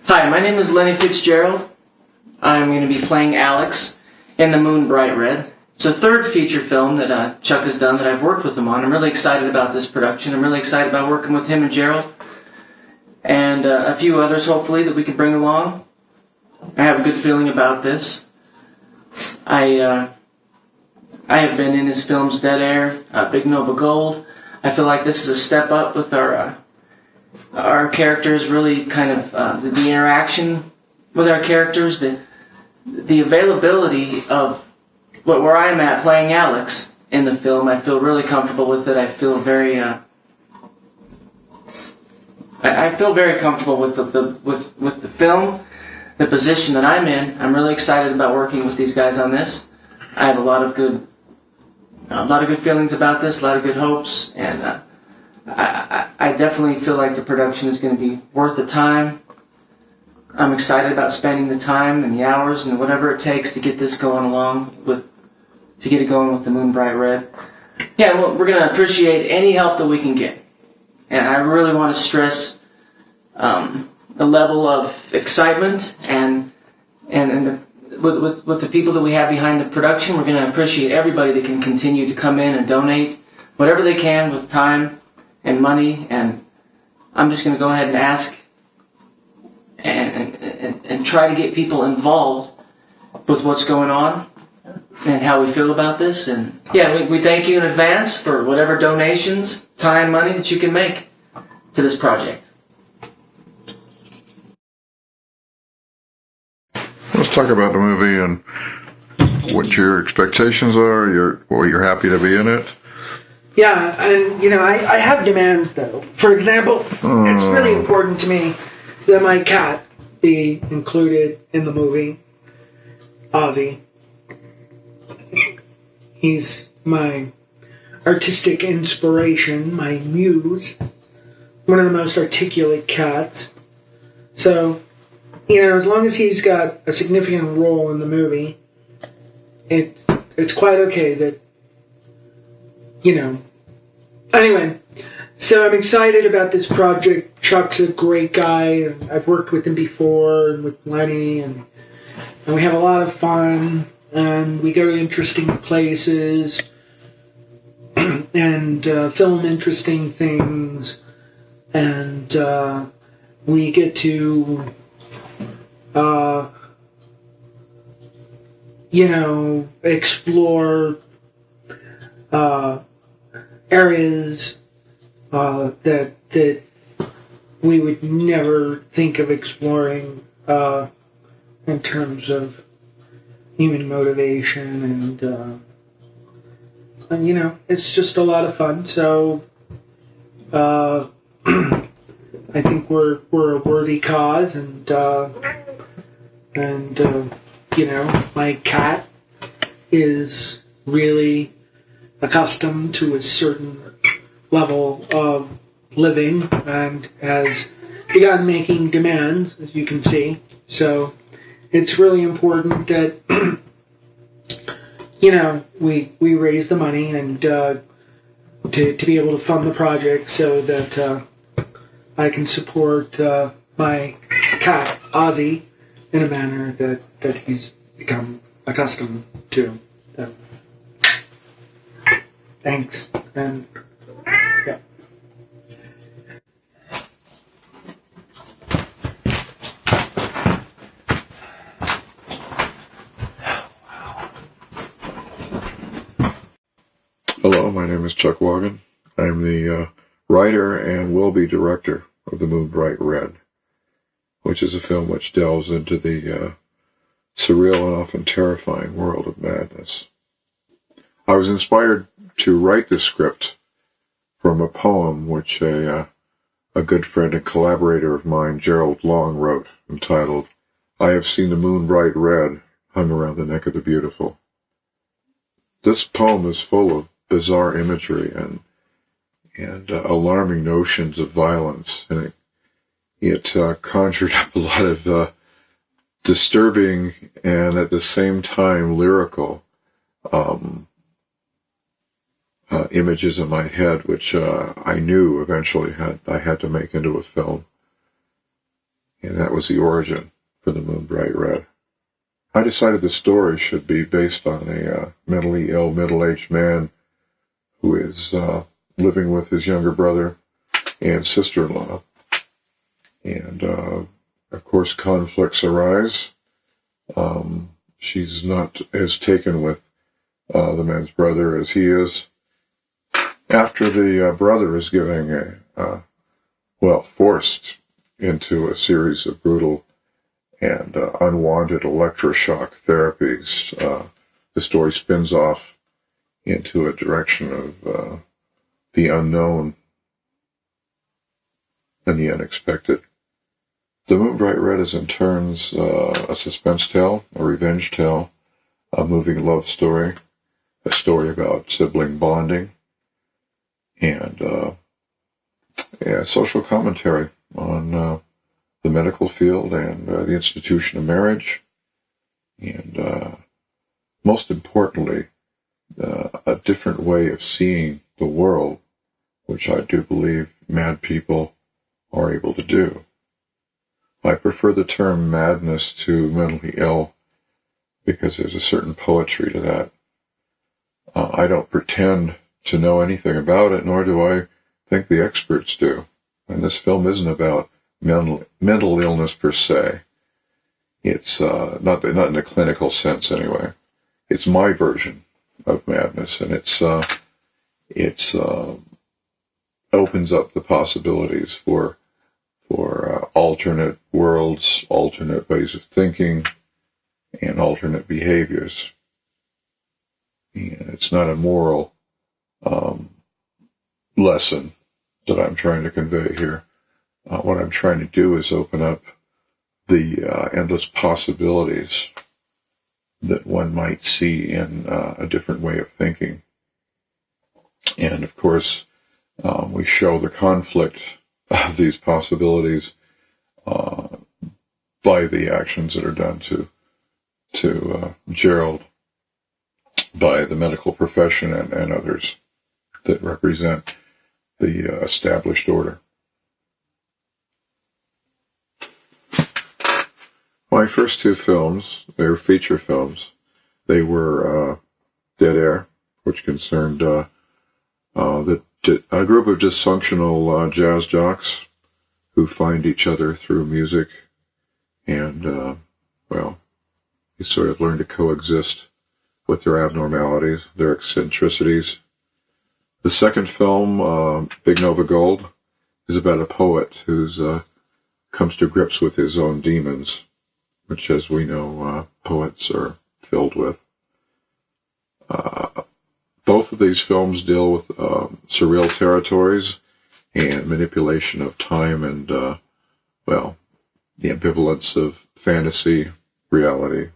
Hi, my name is Lenny Fitzgerald. I'm going to be playing Alex in The Moon Bright Red. It's the third feature film that Chuck has done that I've worked with him on. I'm really excited about this production. I'm really excited about working with him and Gerald and a few others, hopefully, that we can bring along. I have a good feeling about this. I have been in his films Dead Air, Big Nova Gold. I feel like this is a step up with our characters, really kind of the interaction with our characters, the availability of where I'm at playing Alex in the film. I feel really comfortable with it. I feel very comfortable with the film, the position that I'm in. I'm really excited about working with these guys on this. I have a lot of good feelings about this, a lot of good hopes, and I definitely feel like the production is going to be worth the time. I'm excited about spending the time and the hours and whatever it takes to get this going with The Moon Bright Red. Yeah, well, we're going to appreciate any help that we can get. And I really want to stress the level of excitement and with the people that we have behind the production. We're going to appreciate everybody that can continue to come in and donate whatever they can with time and money, and I'm just going to go ahead and ask and try to get people involved with what's going on and how we feel about this. And yeah, we thank you in advance for whatever donations, time, money that you can make to this project. Let's talk about the movie and what your expectations are. You're happy to be in it. Yeah, and I have demands though. For example, it's really important to me that my cat be included in the movie. Ozzy. He's my artistic inspiration, my muse. One of the most articulate cats. So, as long as he's got a significant role in the movie, it's quite okay that, Anyway, so I'm excited about this project. Chuck's a great guy, and I've worked with him before, and with Lenny, and we have a lot of fun, and we go to interesting places, and film interesting things, and we get to, explore areas that we would never think of exploring in terms of human motivation, and it's just a lot of fun. So I think we're a worthy cause, and my cat is really accustomed to a certain level of living and has begun making demands, as you can see. So it's really important that we raise the money and to be able to fund the project so that I can support my cat Ozzy in a manner that he's become accustomed to. So, thanks, and yeah. Hello, my name is Chuck Waagen. I'm the writer and will-be director of The Moon Bright Red, which is a film which delves into the surreal and often terrifying world of madness. I was inspired to write this script from a poem which a good friend and collaborator of mine, Gerald Long, wrote, entitled, "I Have Seen the Moon Bright Red Hung Around the Neck of the Beautiful." This poem is full of bizarre imagery and alarming notions of violence, and it conjured up a lot of disturbing and at the same time lyrical images in my head, which I knew eventually I had to make into a film. and that was the origin for the Moon Bright Red. I decided the story should be based on a mentally ill middle-aged man who is living with his younger brother and sister-in-law. And, of course, conflicts arise. She's not as taken with the man's brother as he is. After the brother is giving forced into a series of brutal and unwanted electroshock therapies, the story spins off into a direction of the unknown and the unexpected. The Moon Bright Red is in turns a suspense tale, a revenge tale, a moving love story, a story about sibling bonding, and a social commentary on the medical field and the institution of marriage, and most importantly, a different way of seeing the world, which I do believe mad people are able to do. I prefer the term madness to mentally ill because there's a certain poetry to that. I don't pretend to know anything about it, nor do I think the experts do. And this film isn't about mental illness per se. It's not in a clinical sense anyway. It's my version of madness, and it's opens up the possibilities for alternate worlds, alternate ways of thinking, and alternate behaviors. And it's not a moral lesson that I'm trying to convey here. What I'm trying to do is open up the endless possibilities that one might see in a different way of thinking. And of course, we show the conflict of these possibilities by the actions that are done to Gerald by the medical profession and others that represent the established order. My first two films, they were feature films. They were Dead Air, which concerned a group of dysfunctional jazz jocks who find each other through music and, they sort of learn to coexist with their abnormalities, their eccentricities. The second film, Big Nova Gold, is about a poet who's comes to grips with his own demons, which, as we know, poets are filled with. Both of these films deal with surreal territories and manipulation of time and, the ambivalence of fantasy, reality.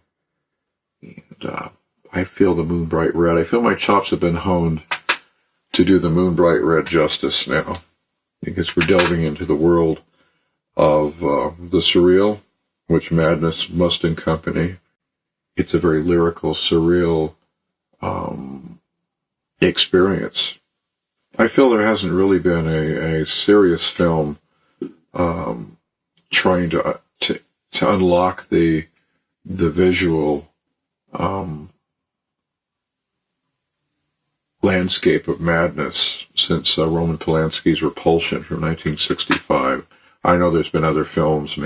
And I feel the Moon Bright Red. I feel my chops have been honed to do the Moon Bright Red justice now, because we're delving into the world of the surreal, which madness must accompany. It's a very lyrical, surreal experience. I feel there hasn't really been a serious film trying to unlock the visual landscape of madness since Roman Polanski's Repulsion from 1965. I know there's been other films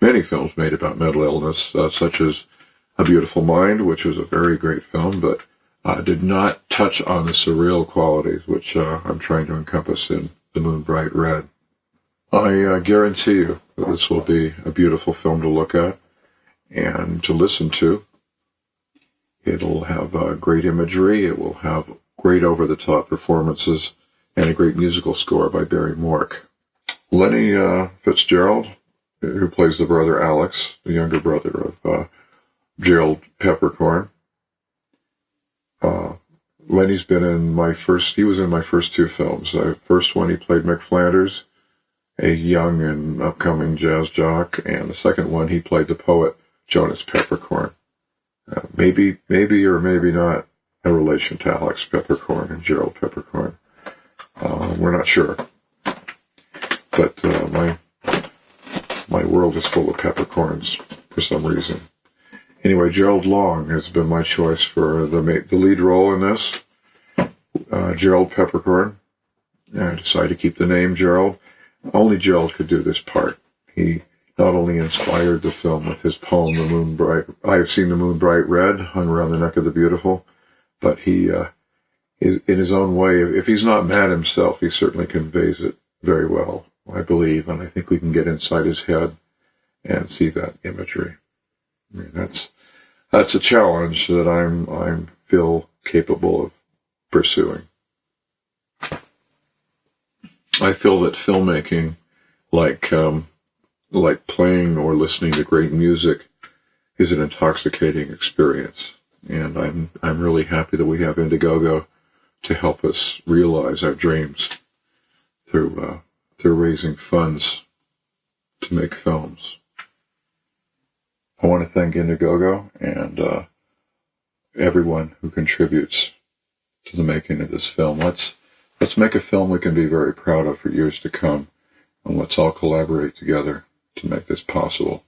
many films made about mental illness, such as A Beautiful Mind, which was a very great film, but did not touch on the surreal qualities, which I'm trying to encompass in The Moon Bright Red. I guarantee you that this will be a beautiful film to look at and to listen to. It'll have great imagery, it will have great over-the-top performances, and a great musical score by Barry Mork. Lenny Fitzgerald, who plays the brother Alex, the younger brother of Gerald Peppercorn. Lenny's been he was in my first two films. The first one, he played Mick Flanders, a young and upcoming jazz jock, and the second one, he played the poet Jonas Peppercorn. Maybe or maybe not a relation to Alex Peppercorn and Gerald Peppercorn. We're not sure. But my world is full of peppercorns for some reason. Anyway, Gerald Long has been my choice for the lead role in this. Gerald Peppercorn. I decided to keep the name Gerald. Only Gerald could do this part. He not only inspired the film with his poem, "The Moon Bright," I have seen the moon bright red, hung around the neck of the beautiful, but he is, in his own way, if he's not mad himself, he certainly conveys it very well, I believe, and I think we can get inside his head and see that imagery. I mean, that's a challenge that I feel capable of pursuing. I feel that filmmaking, like playing or listening to great music, is an intoxicating experience, and I'm really happy that we have Indiegogo to help us realize our dreams through raising funds to make films. I want to thank Indiegogo and everyone who contributes to the making of this film. Let's make a film we can be very proud of for years to come, and let's all collaborate together to make this possible.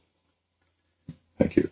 Thank you.